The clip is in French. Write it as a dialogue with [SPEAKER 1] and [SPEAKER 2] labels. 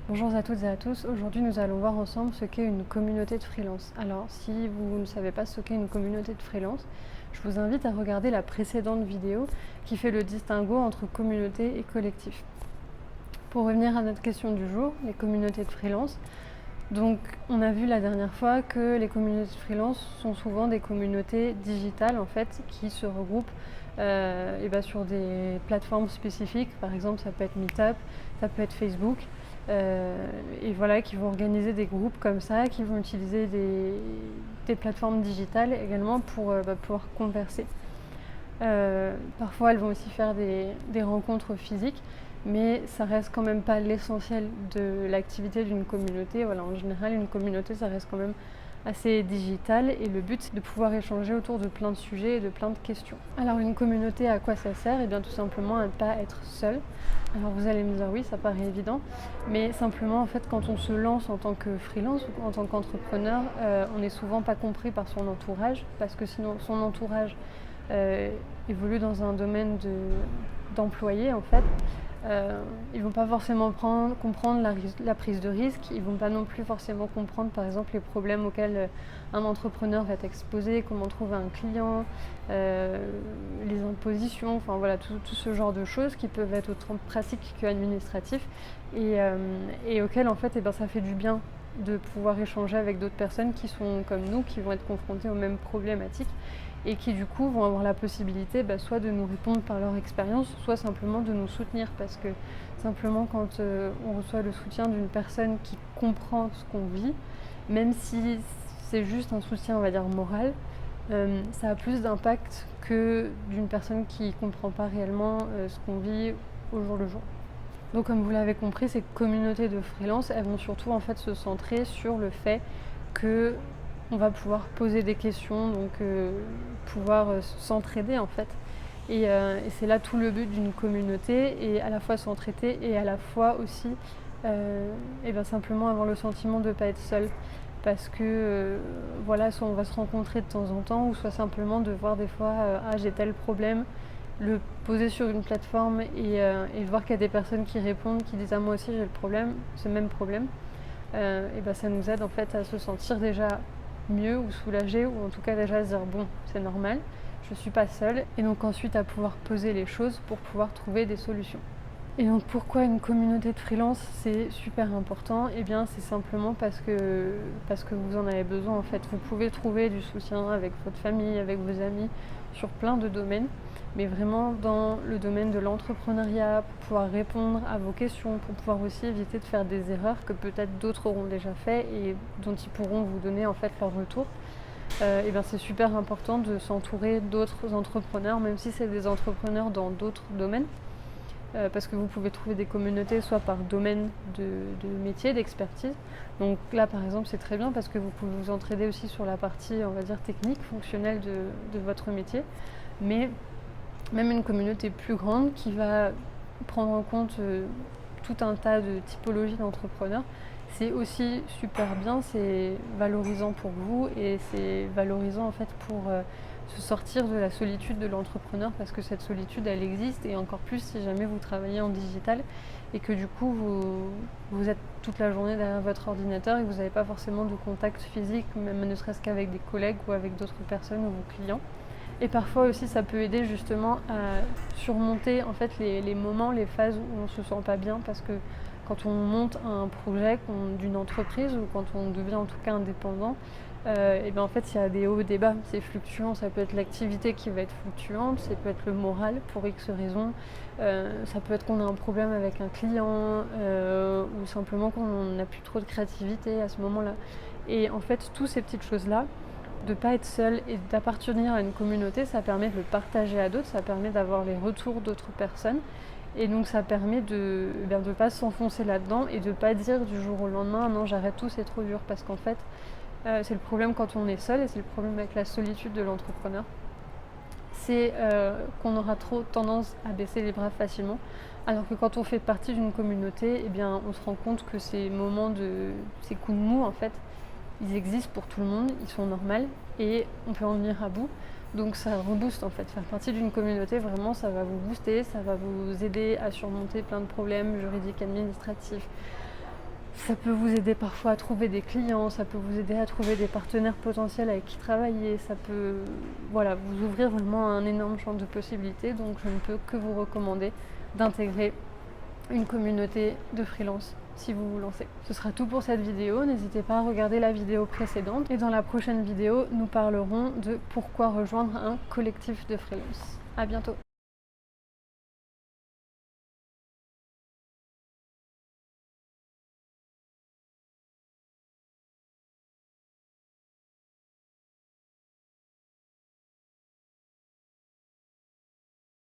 [SPEAKER 1] Bonjour à toutes et à tous, aujourd'hui nous allons voir ensemble ce qu'est une communauté de freelance. Alors si vous ne savez pas ce qu'est une communauté de freelance, je vous invite à regarder la précédente vidéo qui fait le distinguo entre communauté et collectif. Pour revenir à notre question du jour, les communautés de freelance. Donc on a vu la dernière fois que les communautés de freelance sont souvent des communautés digitales en fait qui se regroupent sur des plateformes spécifiques. Par exemple ça peut être Meetup, ça peut être Facebook. Et voilà, qui vont organiser des groupes comme ça, qui vont utiliser des plateformes digitales également pour pouvoir converser. Parfois elles vont aussi faire des rencontres physiques, mais ça reste quand même pas l'essentiel de l'activité d'une communauté. Voilà, en général, une communauté, ça reste quand même assez digital et le but c'est de pouvoir échanger autour de plein de sujets et de plein de questions. Alors une communauté, à quoi ça sert? Et bien tout simplement à ne pas être seul. Alors vous allez me dire oui, ça paraît évident, mais simplement en fait quand on se lance en tant que freelance ou en tant qu'entrepreneur, on n'est souvent pas compris par son entourage parce que sinon son entourage évolue dans un domaine d'employé en fait. Ils ne vont pas forcément comprendre la prise de risque, ils ne vont pas non plus forcément comprendre par exemple les problèmes auxquels un entrepreneur va être exposé, comment trouver un client, les impositions, enfin voilà, tout ce genre de choses qui peuvent être autant pratiques qu'administratifs et auxquels en fait ça fait du bien de pouvoir échanger avec d'autres personnes qui sont comme nous, qui vont être confrontées aux mêmes problématiques et qui du coup vont avoir la possibilité soit de nous répondre par leur expérience, soit simplement de nous soutenir parce que simplement quand on reçoit le soutien d'une personne qui comprend ce qu'on vit, même si c'est juste un soutien on va dire moral, ça a plus d'impact que d'une personne qui ne comprend pas réellement ce qu'on vit au jour le jour. Donc comme vous l'avez compris, ces communautés de freelance, elles vont surtout en fait se centrer sur le fait que on va pouvoir poser des questions, donc pouvoir s'entraider en fait. Et c'est là tout le but d'une communauté, et à la fois s'entraider et à la fois aussi simplement avoir le sentiment de ne pas être seul. Parce que voilà, soit on va se rencontrer de temps en temps, ou soit simplement de voir des fois j'ai tel problème, le poser sur une plateforme et voir qu'il y a des personnes qui répondent, qui disent moi aussi j'ai le problème, ce même problème. Ça nous aide en fait à se sentir déjà mieux ou soulagé, ou en tout cas déjà à se dire bon, c'est normal, je suis pas seule, et donc ensuite à pouvoir poser les choses pour pouvoir trouver des solutions. Et donc pourquoi une communauté de freelance c'est super important? Et bien c'est simplement parce que vous en avez besoin en fait. Vous pouvez trouver du soutien avec votre famille, avec vos amis, sur plein de domaines, mais vraiment dans le domaine de l'entrepreneuriat, pour pouvoir répondre à vos questions, pour pouvoir aussi éviter de faire des erreurs que peut-être d'autres auront déjà fait et dont ils pourront vous donner en fait leur retour. C'est super important de s'entourer d'autres entrepreneurs, même si c'est des entrepreneurs dans d'autres domaines. Parce que vous pouvez trouver des communautés soit par domaine de métier, d'expertise. Donc là par exemple c'est très bien parce que vous pouvez vous entraider aussi sur la partie on va dire technique, fonctionnelle de votre métier. Mais même une communauté plus grande qui va prendre en compte tout un tas de typologies d'entrepreneurs, c'est aussi super bien, c'est valorisant pour vous et c'est valorisant en fait pour se sortir de la solitude de l'entrepreneur, parce que cette solitude elle existe, et encore plus si jamais vous travaillez en digital et que du coup vous êtes toute la journée derrière votre ordinateur et que vous n'avez pas forcément de contact physique, même ne serait-ce qu'avec des collègues ou avec d'autres personnes ou vos clients. Et parfois aussi ça peut aider justement à surmonter en fait les moments, les phases où on ne se sent pas bien, parce que quand on monte un projet d'une entreprise ou quand on devient en tout cas indépendant, en fait il y a des hauts et des bas, c'est fluctuant, ça peut être l'activité qui va être fluctuante, ça peut être le moral pour X raisons, ça peut être qu'on a un problème avec un client ou simplement qu'on n'a plus trop de créativité à ce moment-là. Et en fait toutes ces petites choses-là, de ne pas être seul et d'appartenir à une communauté, ça permet de le partager à d'autres, ça permet d'avoir les retours d'autres personnes. Et donc ça permet de ne pas s'enfoncer là-dedans et de ne pas dire du jour au lendemain non j'arrête tout, c'est trop dur. Parce qu'en fait c'est le problème quand on est seul, et c'est le problème avec la solitude de l'entrepreneur. C'est qu'on aura trop tendance à baisser les bras facilement. Alors que quand on fait partie d'une communauté, on se rend compte que ces moments ces coups de mou en fait, ils existent pour tout le monde, ils sont normaux et on peut en venir à bout. Donc ça rebooste en fait. Faire partie d'une communauté, vraiment, ça va vous booster, ça va vous aider à surmonter plein de problèmes juridiques, administratifs, Ça peut vous aider parfois à trouver des clients, ça peut vous aider à trouver des partenaires potentiels avec qui travailler, ça peut vous ouvrir vraiment un énorme champ de possibilités. Donc je ne peux que vous recommander d'intégrer une communauté de freelance si vous vous lancez. Ce sera tout pour cette vidéo, n'hésitez pas à regarder la vidéo précédente et dans la prochaine vidéo, nous parlerons de pourquoi rejoindre un collectif de freelance. À bientôt.